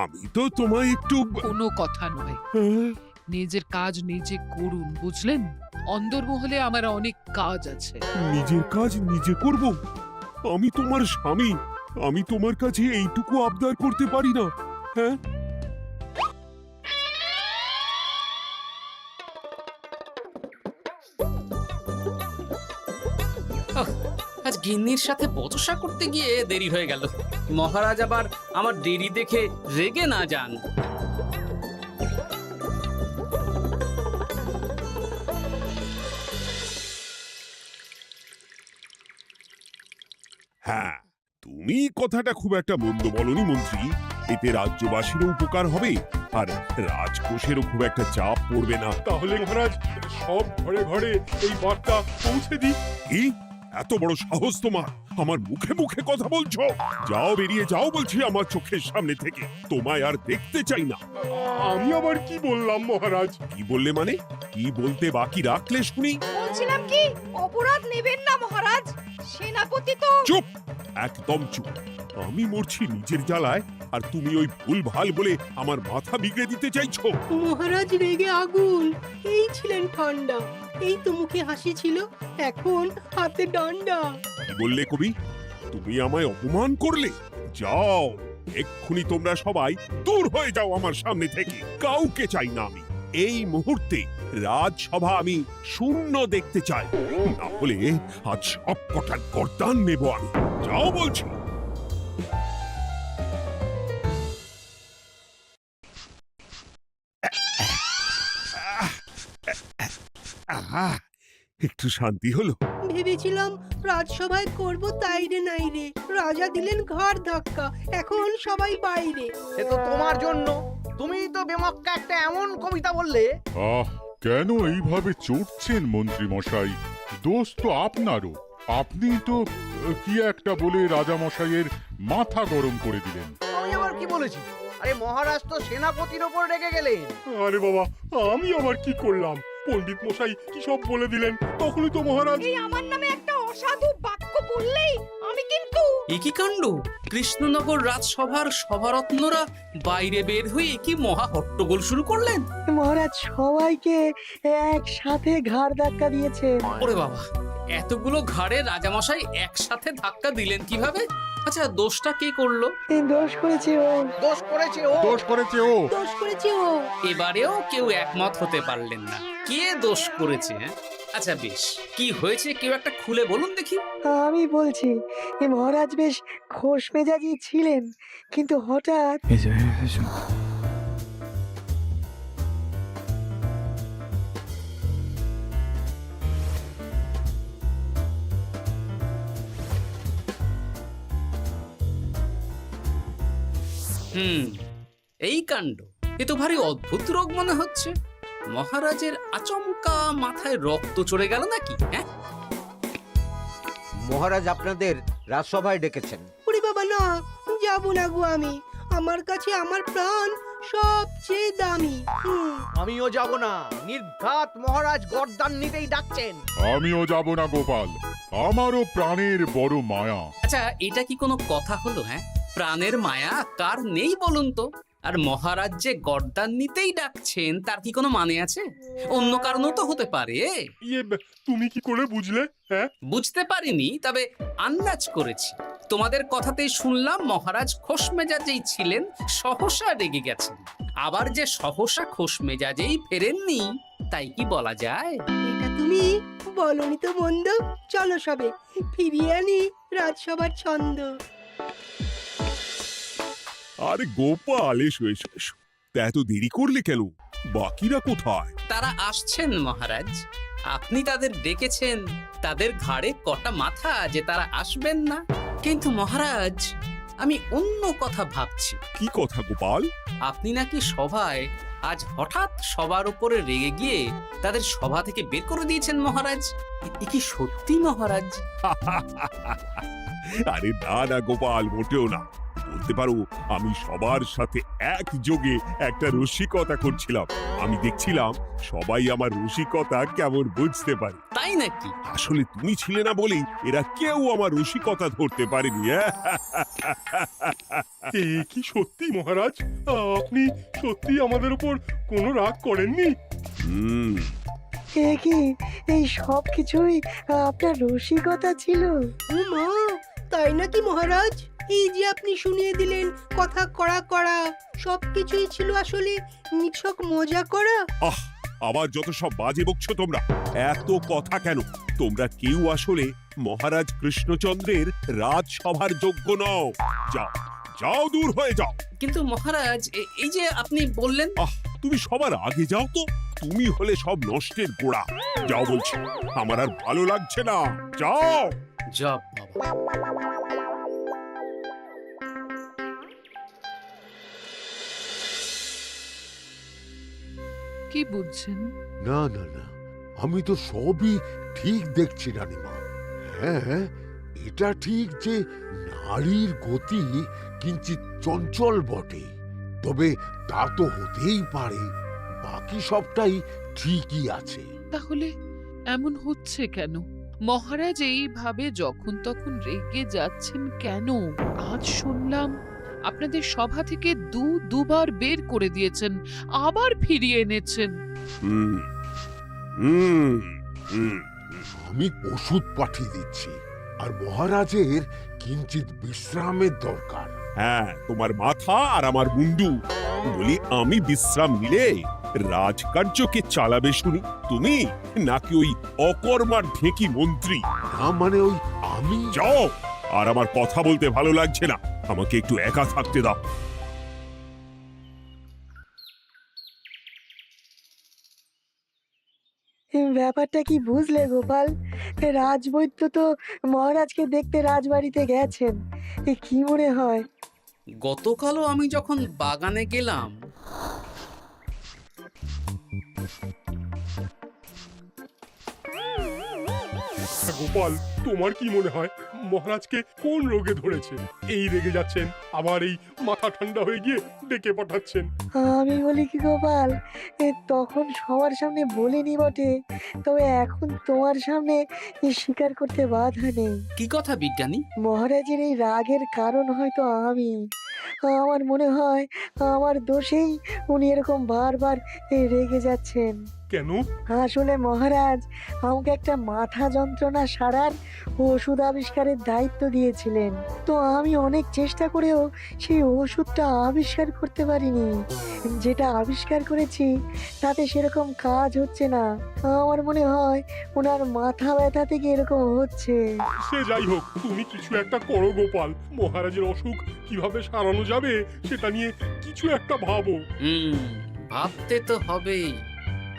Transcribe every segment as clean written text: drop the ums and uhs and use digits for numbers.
আমি তো তোমায় একটু কোনো কথা নয়, নিজের কাজ নিজে করুন, বুঝলেন? অন্দরমহলে আমার অনেক কাজ আছে। নিজের কাজ নিজে করব? আমি তোমার স্বামী, আমি তোমার কাছে এইটুকু আবদার করতে পারি না? হ্যাঁ, আজ গিন্নির সাথে বচসা করতে গিয়ে দেরি হয়ে গেল। মহারাজ আবার আমার দেরি দেখে রেগে না যান। হ্যাঁ, তুমি কথাটা খুব একটা মন্দ বলনি মন্ত্রী। এতে রাজ্যবাসীরও উপকার হবে, আর রাজকোষেরও খুব একটা চাপ পড়বে না। তাহলে মহারাজ সব ঘরে ঘরে এই বার্তা পৌঁছে দিই। কি এত বড় সাহস তোমার? আমার মুখে মুখে কথা বলছো? যাও, বেরিয়ে যাও বলছি আমার চোখের সামনে থেকে। তোমায় আর দেখতে চাই না। আমি আবার কি বললাম মহারাজ? কি বললে মানে? কি বলতে বাকি রাখলে শুনি? বলছিলাম কি, অপরাধ নেবেন না মহারাজ, সেনাপতি তো। চুপ, একদম চুপ। আমি মরছি নিজের জ্বালায়, আর তুমি ওই ভুল ভাল বলে আমার মাথা বিগড়ে দিতে চাইছো? মহারাজ রেগে আগুন, এই ছিলেন ঠান্ডা, এই তো মুখে হাসি ছিল, এখন হাতে ডান্ডা। কি বললে কবি? তুমি আমায় অপমান করলে? যাও, এক্ষুনি তোমরা সবাই দূর হয়ে যাও আমার সামনে থেকে। কাউকে চাই না আমি। এই মুহূর্তে রাজসভা আমি শূন্য দেখতে চাই, না হলে আজ সব কটা গর্দান নেব আমি। যাও বলছি। একটু শান্তি হলো। ভেবেছিলাম রাজসভায় করব তাই রে নাই রে, রাজা দিলেন ঘাড় ধাক্কা, এখন সবাই বাইরে। সে তো তোমার জন্য, তুমি তো বেমক্কা একটা এমন কবিতা বললে। আহ, কেন এইভাবে চড়ছেন মন্ত্রী মশাই? দোষ তো আপনারও। আপনি তো কি একটা বলে রাজা মশাইয়ের মাথা গরম করে দিলেন। আমি আবার কি বলেছি? আরে মহারাজ তো সেনাপতির ওপর রেগে গেলেন। আরে বাবা, আমি আবার কি করলাম? পণ্ডিত মশাই কি সব বলে দিলেন, তখনই তো মহারাজ। এই আমার নামে একটা অসাধু বাক্য বললেই আমি কিন্তু। এ কি কাণ্ড! কৃষ্ণনগর রাজসভার সভারত্নরা বাইরে বের হয়ে কি মহা হট্টগোল শুরু করলেন। মহারাজ সবাইকে একসাথে ঘাড় ধাক্কা দিয়েছে। ওরে বাবা, এতগুলো ঘাড়ে রাজামশাই একসাথে ধাক্কা দিলেন কিভাবে? আচ্ছা, দোষটা কে করলো? দোষ করেছে ও, দোষ করেছে ও। দোষ করেছে ও। দোষ করেছে ও। এবারেও কেউ একমত হতে পারলেন না কে দোষ করেছে। হ্যাঁ, আচ্ছা বেশ, কি হয়েছে কেউ একটা খুলে বলুন দেখি। আমি বলছি, মহারাজ বেশ খোশ মেজাজি ছিলেন, কিন্তু হঠাৎ এই কাণ্ড, এ তো ভারী অদ্ভুত রোগ মনে হচ্ছে। মহারাজের আচমকা মাথায় রক্ত চড়ে গেল নাকি? হ্যাঁ, মহারাজ আপনাদের রাজসভায় ডেকেছেন। ওরে বাবা না, যাবো না গো আমি, আমার কাছে আমার প্রাণ সবচেয়ে দামি। আমিও যাব না, নির্ঘাত মহারাজ গর্দান নিতেই ডাকছেন। আমিও যাব না গোপাল, আমারও প্রাণের বড় মায়া। আচ্ছা, এটা কি কোনো কথা হলো? হ্যাঁ, প্রাণের মায়া কার নেই বলুন তো? আর মহারাজ যে গর্দান নিতেই ডাকছেন তার কি কোনো মানে আছে? অন্য কারণও তো হতে পারে। তুমি কি করে বুঝলে? হ্যাঁ, বুঝতে পারিনি, তবে আন্দাজ করেছি। তোমাদের কথাতেই শুনলাম মহারাজ খোশ মেজাজেই ছিলেন, সহসা রেগে গেছেন। আবার যে সহসা খোশ মেজাজেই ফেরেননি, তাই কি বলা যায়? এটা তুমি বলনি তো মন্দ। চলো সবে ফিরিয়ে আনি রাজসভার ছন্দ। আরে গোপাল, এসো এসো এসো। তা এত দেরি করলে কেন? বাকিরা কোথায়? তারা আসছেন মহারাজ। আপনি তাদের ডেকেছেন, তাদের ঘাড়ে কটা মাথা যে তারা আসবেন না। কিন্তু মহারাজ, আমি অন্য কথা ভাবছি। কি কথা গোপাল? আপনি নাকি সভায় আজ হঠাৎ সবার উপরে রেগে গিয়ে তাদের সভা থেকে বের করে দিয়েছেন মহারাজ। এ কি সত্যি মহারাজ? আরে না না গোপাল, মোটেও না। বলতে পারো আমি সবার সাথে একযোগে একটা রসিকতা করছিলাম। আমি দেখছিলাম সবাই আমার রসিকতা কেমন বুঝতে পারে। তাই নাকি? আসলে তুমি ছিলে না বলেই এরা কেউ আমার রসিকতা ধরতে পারেনি। এ কি সত্যি মহারাজ? আপনি সত্যি আমাদের উপর কোনো রাগ করেননি? হুম, এ কি এই সব কিছুই আপনার রসিকতা ছিল? ও মা, তাই নাকি মহারাজ? এই যে আপনি শুনিয়ে দিলেন কথা কড়া কড়া, সবকিছুই ছিল আসলে নিছক মজা করা। আহ, আবার যত সব বাজে বকছো তোমরা। এত কথা কেন? তোমরা কেউ আসলে মহারাজ কৃষ্ণচন্দ্রের রাজসভার যোগ্য নও। যাও, যাও, দূর হয়ে যাও। কিন্তু মহারাজ এই যে আপনি বললেন, আহ, তুমি সবার আগে যাও তো। তুমি হলে সব নষ্টের গোড়া। যাও বলছি, আমার আর ভালো লাগছে না। যাও। জব বাবা। কি বুঝছেন? না না না, আমি তো সবই ঠিক দেখছি রানীমা। হ্যাঁ, এটা ঠিক যে নারীর গতি কিঞ্চিত চঞ্চল বটে, তবে তা তো হতেই পারে। বাকি সবটাই ঠিকই আছে। তাহলে এমন হচ্ছে কেন? মহারাজ এইভাবে যখন তখন রেগে যাচ্ছেন কেন? আজ শুনলাম আপনাদের সভা থেকে দুবার বের করে দিয়েছেন, আবার ফিরিয়ে এনেছেন। হুম, হুম, হুম। আমি ওষুধ পাঠিয়ে দিচ্ছি, আর মহারাজের কিঞ্চিত বিশ্রামের দরকার। হ্যাঁ, তোমার মাথা আর আমার মুন্ডু। বলি, আমি বিশ্রাম নিলে রাজকার্যকে চালাবে শুনি তুমি, নাকি ওই অকর্মার ঢেকি মন্ত্রী? না মানে ওই আমি। যাও, আর আমার কথা বলতে ভালো লাগছে না। আমাকে একটু একা থাকতে দাও। ব্যাপারটা কি বুঝলে গোপাল? রাজবৈদ্য তো মহারাজকে দেখতে রাজবাড়িতে গেছেন। কি মনে হয়? গতকালও আমি যখন বাগানে গেলাম, গোপাল, তোমার কি মনে হয় মহারাজকে কোন রোগে ধরেছে? এই রেগে যাচ্ছেন, আবার এই মাথা ঠান্ডা হয়ে গিয়ে ডেকে পাঠাচ্ছেন। আমি বলি কি গোপাল, তখন সবার সামনে বলিনি বটে, তবে এখন তোমার সামনে স্বীকার করতে বাধা নেই। কি কথা বিজ্ঞানী? মহারাজের এই রাগের কারণ হয়তো আমি। আমার মনে হয় আমার দোষেই উনি এরকম বারবার রেগে যাচ্ছেন। কেন? আসলে মহারাজ আমাকে একটা মাথা যন্ত্রণা সারার ওষুধ আবিষ্কারের দায়িত্ব দিয়েছিলেন, তো আমি অনেক চেষ্টা করেও সেই ওষুধটা আবিষ্কার করতে পারিনি। যেটা আবিষ্কার করেছি তাতে সেরকম কাজ হচ্ছে না। আমার মনে হয় ওনার মাথা ব্যথা থেকে এরকম হচ্ছে। সে যাই হোক, তুমি কিছু একটা করো গোপাল। মহারাজের অসুখ কিভাবে সারানো যাবে সেটা নিয়ে কিছু একটা ভাবো। ভাবতে তো হবেই।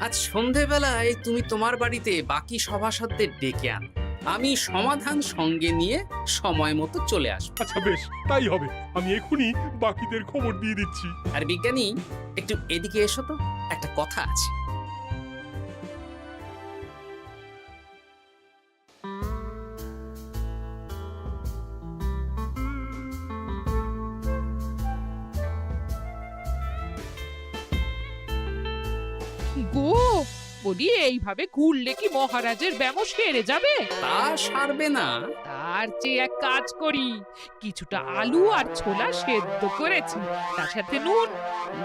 আজ সন্ধেবেলায় তুমি তোমার বাড়িতে বাকি সভাসদদের ডেকে আনো, আমি সমাধান সঙ্গে নিয়ে সময় মতো চলে আসবো। আচ্ছা বেশ, তাই হবে। আমি এখনই বাকিদের খবর দিয়ে দিচ্ছি। আর বিজ্ঞানী, একটু এদিকে এসো তো, একটা কথা আছে। গো, বলি এইভাবে ঘুরলে কি মহারাজের ব্যামো সেরে যাবে? তা সারবে না। তার চেয়ে এক কাজ করি, কিছুটা আলু আর ছোলা সেদ্ধ করেছি, তার সাথে নুন,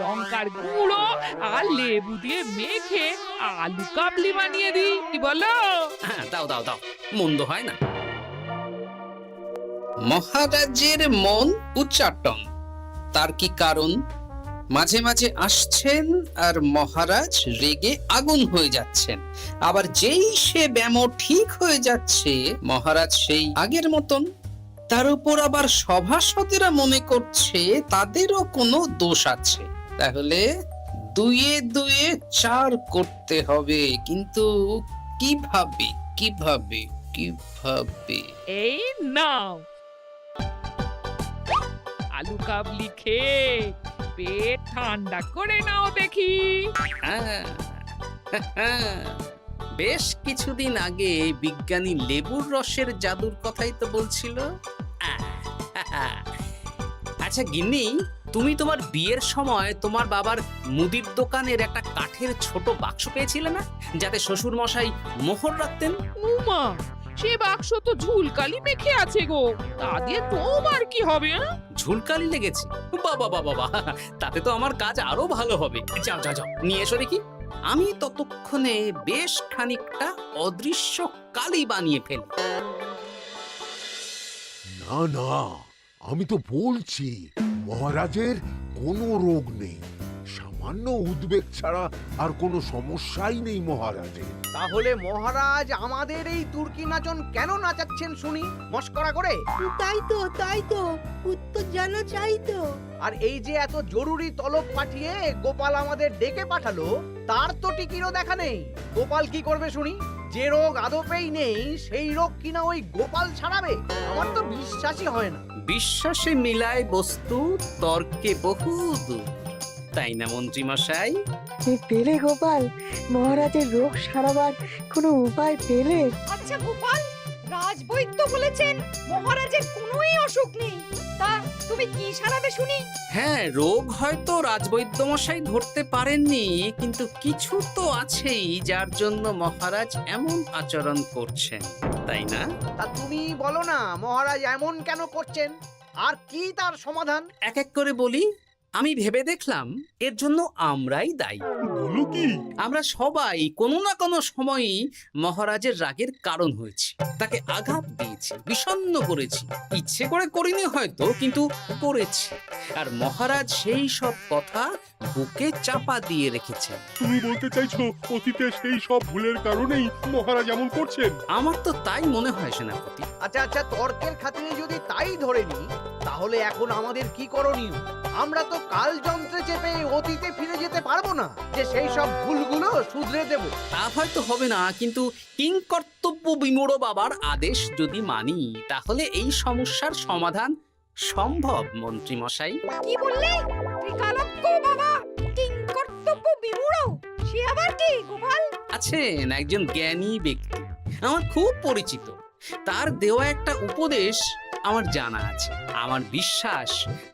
লঙ্কার গুঁড়ো আর লেবু দিয়ে মেখে আলু কাবলি বানিয়ে দিই, কি বলো? হ্যাঁ, দাও দাও দাও, মন্দ হয় না। মহারাজের মন উচ্চাটন। তার কি কারণ? মাঝে মাঝে আসছেন আর মহারাজ রেগে আগুন হয়ে যাচ্ছেন, আবার যেই সে ব্যামো ঠিক হয়ে যাচ্ছে মহারাজ সেই আগের মতন। তার উপর আবার সভাসদেরা মনে করছে তাদেরও কোনো দোষ আছে। তাহলে দুয়ে দুয়ে চার করতে হবে, কিন্তু কিভাবে কিভাবে কিভাবে? এই নাও আলু কাবলি খেয়ে পেট ঠান্ডা করে নাও দেখি। হ্যাঁ, বেশ কিছুদিন আগে বিজ্ঞানী লেবুর রসের জাদুর কথাই তো বলছিল। আচ্ছা গিন্নি, তুমি তোমার বিয়ের সময় তোমার বাবার মুদির দোকানের একটা কাঠের ছোট বাক্স পেয়েছিলে না, যাতে শ্বশুর মশাই মোহর রাখতেন? উমা, সে বাক্স তো ঝুলকালি মেখে আছে গো, তা দিয়ে তোমার কি হবে? ঝুলকালি লেগেছে? বাবা বাবা বাবা, তাতে তো আমার কাজ আরো ভালো হবে। যাও যাও যাও, নিয়ে এসো দেখি। আমি ততক্ষণে বেশ খানিকটা অদৃশ্য কালি বানিয়ে ফেলি। না না, আমি তো বলছি মহারাজের কোনো রোগ নেই, সামান্য উদ্বেগ ছাড়া আর কোনো সমস্যাই নেই মহারাজের। তাহলে মহারাজ আমাদের এই তুর্কি নাচন কেন নাচাচ্ছেন শুনি, মস্করা করে? তাই তো উত্তর জানা চাই তো। আর এই যে এত জরুরি তলব পাঠিয়ে গোপাল আমাদের ডেকে পাঠালো, তার তো টিকিরও দেখা নেই। গোপাল কি করবে শুনি? যে রোগ আদপেই নেই সেই রোগ কিনা ওই গোপাল ছাড়াবে? আমার তো বিশ্বাসই হয় না। বিশ্বাসে মিলায় বস্তু, তর্কে বহু দূর, তাই না মন্ত্রী মশাই? পেলে গোপাল, মহারাজের রোগ সারাবার কোনো উপায় পেলে? আচ্ছা গোপাল, রাজবৈদ্য বলেছেন মহারাজের কোনোই অসুখ নেই, তা তুমি কি সারাবে শুনি? হ্যাঁ, রোগ হয়তো রাজবৈদ্য মশাই ধরতে পারেননি, কিন্তু কিছু তো আছেই যার জন্য মহারাজ এমন আচরণ করছেন, তাই না? তা তুমি বলো না মহারাজ এমন কেন করছেন, আর কি তার সমাধান? এক এক করে বলি। আমি ভেবে দেখলাম এর জন্য আমরাই দায়ী। বলো কি? আমরা সবাই কোনো না কোনো সময়ই মহারাজের রাগের কারণ হয়েছি, তাকে আঘাত দিয়েছি, বিষণ্ণ করেছি। ইচ্ছে করে করিনি হয়তো, কিন্তু করেছি। আর মহারাজ সেই সব কথা বুকে চাপা দিয়ে রেখেছেন। তুমি বলতে চাইছো অতীতে সেই সব ভুলের কারণেই মহারাজ এমন করছেন? আমার তো তাই মনে হয় সেনাপতি। আচ্ছা আচ্ছা, তর্কের খাতিরে যদি তাই ধরে নি, তাহলে এখন আমাদের কি করণীয়? আমরা তো কাল যন্ত্রে চেপে অতীতে ফিরে যেতে পারবো না যে সেই সব ভুলগুলো শুধরে দেব। তা হয়তো হবে না, কিন্তু কিংকর্তব্য বিমূঢ় বাবার আদেশ যদি মানি, তাহলে এই সমস্যার সমাধান সম্ভব মন্ত্রী মশাই। কি বললে? ত্রিকালজ্ঞ বাবা কিংকর্তব্য বিমূঢ়, সে আবার কি গোপাল? আছেন একজন জ্ঞানী ব্যক্তি, আমার খুব পরিচিত। তার দেওয়া একটা উপদেশ আমার জানা আছে। আমার বিশ্বাস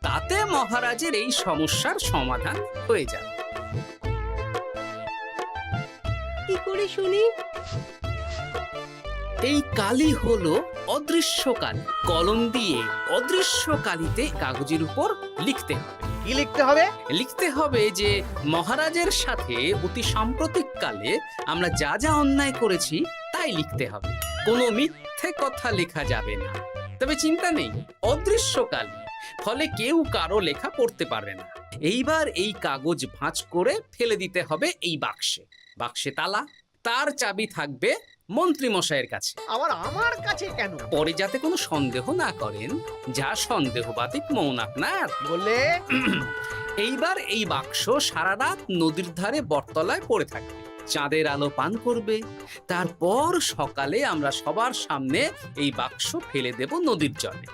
তাতে মহারাজের এই সমস্যার সমাধান হয়ে যাবে। কি করে শুনি? এই কালি হলো অদৃশ্য কালি। কলম দিয়ে অদৃশ্য কালিতে কাগজের উপর লিখতে হবে। কি লিখতে হবে? লিখতে হবে যে মহারাজের সাথে অতি সাম্প্রতিক কালে আমরা যা যা অন্যায় করেছি তাই লিখতে হবে। কোনো মিথ্যে কথা লেখা যাবে না। তবে চিন্তা নেই, অদৃশ্য কালি, ফলে কেউ কারো লেখা পড়তে পারবে না। এইবার এই কাগজ ভাঁজ করে ফেলে দিতে হবে এই বাক্সে। বাক্সে তালা, তার চাবি থাকবে মন্ত্রী মশাইয়ের কাছে। আবার আমার কাছে কেন? পরে যাতে কোনো সন্দেহ না করেন, যা সন্দেহবাতিক মন আপনার। বললে এইবার এই বাক্স সারা রাত নদীর ধারে বটতলায় পড়ে থাকবে, চাঁদের আলো পান করবে। তারপর সকালে আমরা সবার সামনে এই বাক্স ফেলে দেব নদীর জলে।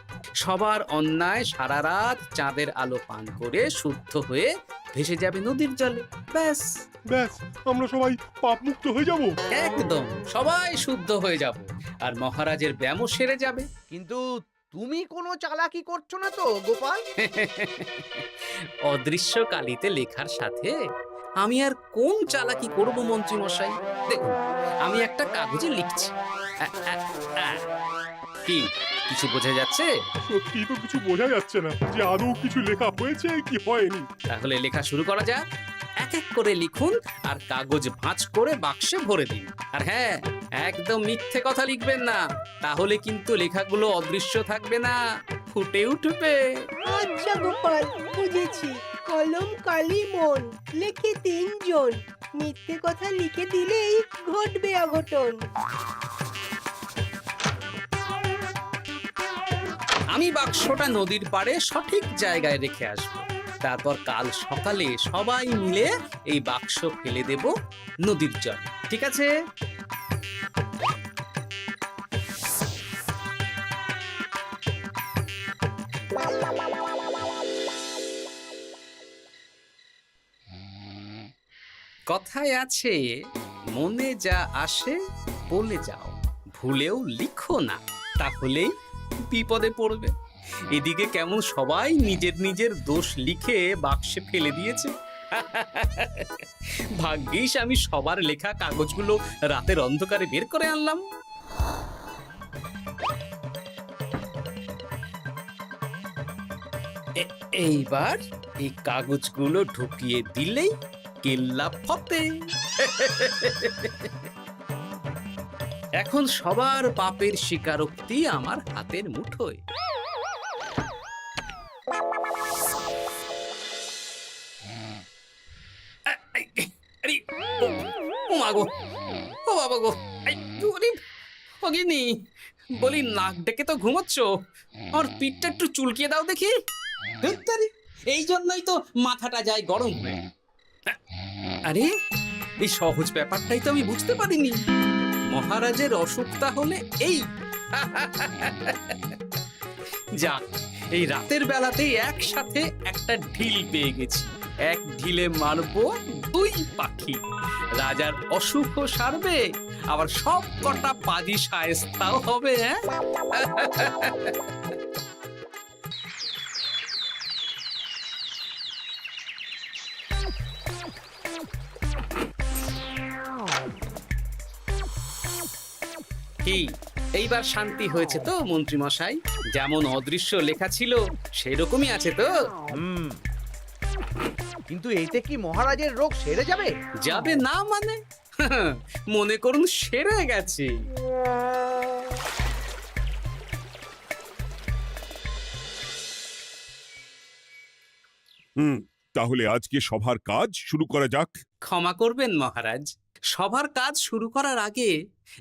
সবার অন্যায় সারা রাত চাঁদের আলো পান করে শুদ্ধ হয়ে ভেসে যাবে নদীর জলে। ব্যাস ব্যাস, আমরা সবাই পাপ মুক্ত হয়ে যাব। একদম সবাই শুদ্ধ হয়ে যাব, আর মহারাজের ব্যামো সেরে যাবে। কিন্তু তুমি কোনো চালাকি করছো না তো গোপাল? অদৃশ্য কালিতে লেখার সাথে আমি আর কোন চালাকি করব মন্ত্রী মশাই? দেখুন, আমি একটা কাগজে লিখছি। কি কিছু বোঝা যাচ্ছে? সত্যি তো কিছু বোঝা যাচ্ছে না যে আদৌ কিছু লেখা হয়েছে কি হয়নি। তাহলে লেখা শুরু করা যাক। এক এক করে লিখুন আর কাগজ ভাঁজ করে বাক্সে ভরে দিন। আর হ্যাঁ, একদম মিথ্যে কথা লিখবেন না, তাহলে কিন্তু লেখাগুলো অদৃশ্য থাকবে না, ফুটে উঠবে। আচ্ছা গোপাল, বুঝেছি। কলম কালি মন, লেখে 3 জন। মিথ্যে কথা লিখে দিলেই ঘটবে অঘটন। আমি বাক্সটা নদীর পাড়ে সঠিক জায়গায় রেখে আসব। তারপর কাল সকালে সবাই মিলে এই বাক্স ফেলে দেব নদীর জলে। ঠিক আছে? কথায় আছে, মনে যা আসে বলে যাও, ভুলেও লিখো না, তাহলেই বিপদে পড়বে। এদিকে কেমন সবাই নিজের নিজের দোষ লিখে বাক্সে ফেলে দিয়েছে। ভাগ্যিস আমি সবার লেখা কাগজগুলো রাতের অন্ধকারে বের করে আনলাম। এইবার এই কাগজগুলো ঢুকিয়ে দিলেই কেল্লা ফতে। এখন সবার পাপের স্বীকারোক্তি আমার হাতের মুঠোয়। আরে, ও মা গো, ও বাবা গো, ভগিনী, বলি নাক ডেকে তো ঘুমোচ্ছ, আর পিঠটা একটু চুলকিয়ে দাও দেখি। ধুত্তারি, এই জন্যই তো মাথাটা যায় গরম হয়ে। আরে, এই সহজ ব্যাপারটাই তো আমি বুঝতে পারিনি। মহারাজের অসুখটা হলে এই। যাক, এই রাতের বেলাতেই একসাথে একটা ঢিল পেয়ে গেছি। এক ঢিলে মারবো 2 পাখি। রাজার অসুখও সারবে, আবার সব কটা পাজি শায়েস্তাও হবে। কি এইবার শান্তি হয়েছে তো মন্ত্রী মশাই? যেমন অদৃশ্য লেখা ছিল সেরকমই আছে তো? কিন্তু এতে কি মহারাজের রোগ সেরে যাবে? যাবে না মানে? মনে করুন সেরে গেছে। তাহলে আজকে সভার কাজ শুরু করা যাক। ক্ষমা করবেন মহারাজ, সবার কাজ শুরু করার আগে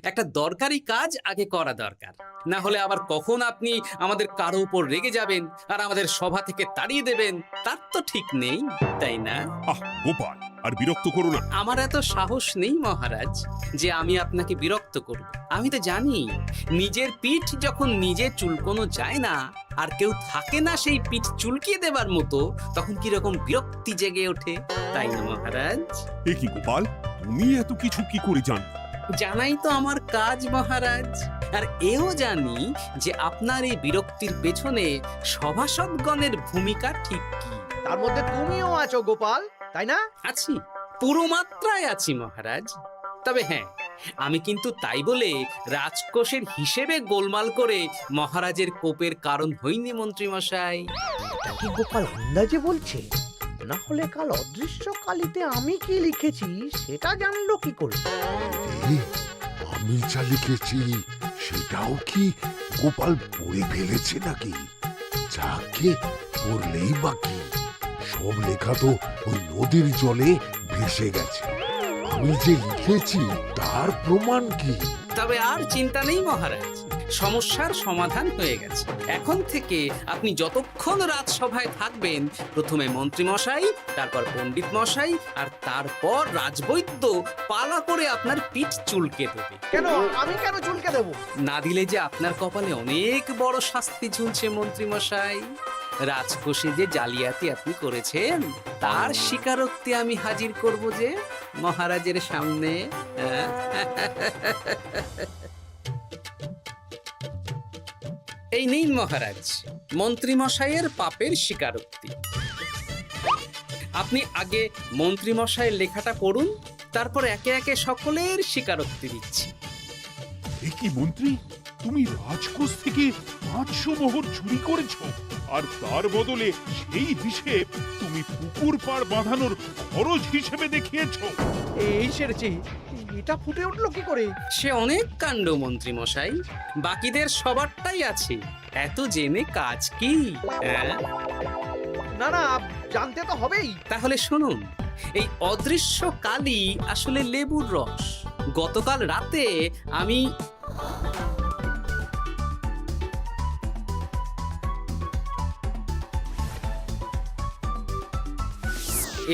একটা দরকারি কাজ আগে করা দরকার। না হলে আবার কখন আপনি আমাদের কারো উপর রেগে যাবেন আর আমাদের সভা থেকে তাড়িয়ে দেবেন তার তো ঠিক নেই, তাই না? গোপাল, আর বিরক্ত করো না। আমার এত সাহস নেই মহারাজ যে আমি আপনাকে বিরক্ত করব। আমি তো জানি নিজের পিঠ যখন নিজে চুলকোনো যায় না, আর কেউ থাকে না সেই পিঠ চুলকিয়ে দেবার মতো, তখন কিরকম বিরক্তি জেগে ওঠে, তাই না মহারাজ? এ কি গোপাল, তুমি এত কিছু কি করে জানো? জানাই তো আমার কাজ মহারাজ। আর এও জানি যে আপনার এই বিরক্তির পেছনে সভাসদগণের ভূমিকা ঠিক কি। তার মধ্যে তুমিও আছো গোপাল, তাই না? আছি, পুরো মাত্রায় আছি মহারাজ। তবে হ্যাঁ, আমি কিন্তু তাই বলে রাজকোষের হিসেবে গোলমাল করে মহারাজের কোপের কারণ হইনি মন্ত্রী মশাই। এটা কি গোপাল আন্দাজে বলছে? না হলে কাল অদৃশ্য কালিতে আমি কি লিখেছি সেটা জানলো কি করে? আমি যা লিখেছি সেটাও কি গোপাল পড়ে ফেলেছে নাকি? যাকে পড়লেই বাকি, সব লেখা তো ওই নদীর জলে ভেসে গেছে। আমি যে লিখেছি তার প্রমাণ কি? তবে আর চিন্তা নেই মহারাজ, সমস্যার সমাধান হয়ে গেছে। এখন থেকে আপনি যতক্ষণ রাজসভায় থাকবেন, প্রথমে মন্ত্রী মশাই, তারপর পণ্ডিত মশাই, আর তারপর রাজবৈদ্য পালা করে আপনার পিঠ চুলকে দেবে। কেন আমি কেন চুলকে দেব? না দিলে যে আপনার কপালে অনেক বড় শাস্তি ঝুলছে মন্ত্রী মশাই। রাজকোষে যে জালিয়াতি আপনি করেছেন তার স্বীকারোক্তি আমি হাজির করব যে মহারাজের সামনে। এই নিন মহারাজ, মন্ত্রী মশাইয়ের পাপের স্বীকারোক্তি। আপনি আগে মন্ত্রী মশাইয়ের লেখাটা পড়ুন, তারপর একে একে সকলের স্বীকারোক্তি দিচ্ছি। এ কি মন্ত্রী, তুমি রাজকোষ থেকে 500 মোহর চুরি করেছো, আর তার বদলে সেই হিসেব তুমি পুকুর পাড় বাঁধানোর খরচ হিসেবে দেখিয়েছো। এই সেরেছে, এটা ফুটে উঠলো কি করে? সে অনেক কাণ্ড মন্ত্রী মশাই, বাকিদের সবারটাই আছে, এত জেনে কাজ কি? না না, জানতে তো হবেই। তাহলে শুনুন, এই অদৃশ্য কালি আসলে লেবুর রস। গতকাল রাতে আমি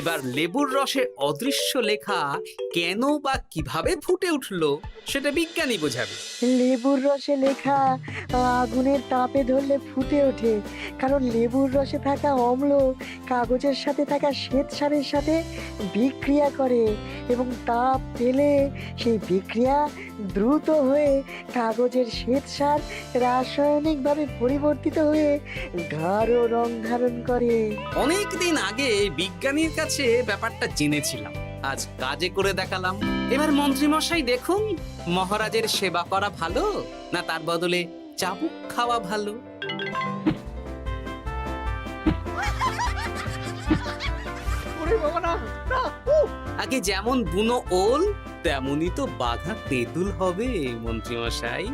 এবার লেবুর রসে অদৃশ্য লেখা কেন বা কিভাবে ফুটে উঠলো সেটা বিজ্ঞানী বোঝাবে। লেবুর রসে লেখা আগুনের তাপে ধরলে ফুটে ওঠে, কারণ লেবুর রসে থাকা অম্ল কাগজের সাথে থাকা শ্বেতসারের সাথে বিক্রিয়া করে, এবং তাপ পেলে সেই বিক্রিয়া দ্রুত হয়ে কাগজের শ্বেতসার রাসায়নিকভাবে পরিবর্তিত হয়ে গাঢ় রং ধারণ করে। অনেক দিন আগে বিজ্ঞানীর কাছে ব্যাপারটা জেনেছিলাম, আজ কাজে করে দেখালাম। এবার মন্ত্রী মশাই দেখুন, মহারাজের সেবা করা ভালো না তার বদলে চাবুক খাওয়া ভালো? বাবা না না উফ! আগে যেমন বুনো ওল তেমনই তো বাঘা তেঁতুল হবে মন্ত্রীমশাই।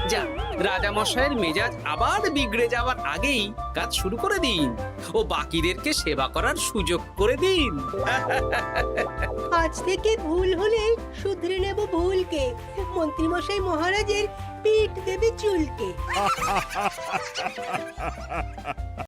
যা রাজামশাইয়ের মেজাজ আবার বিগড়ে যাওয়ার আগেই কাজ শুরু করে দিন ও বাকিদেরকে সেবা করার সুযোগ করে দিন। আজ থেকে ভুল হলে শুধরে নেব ভুলকে। মন্ত্রীমশাই মহারাজের পিঠ দেবে চুলকে।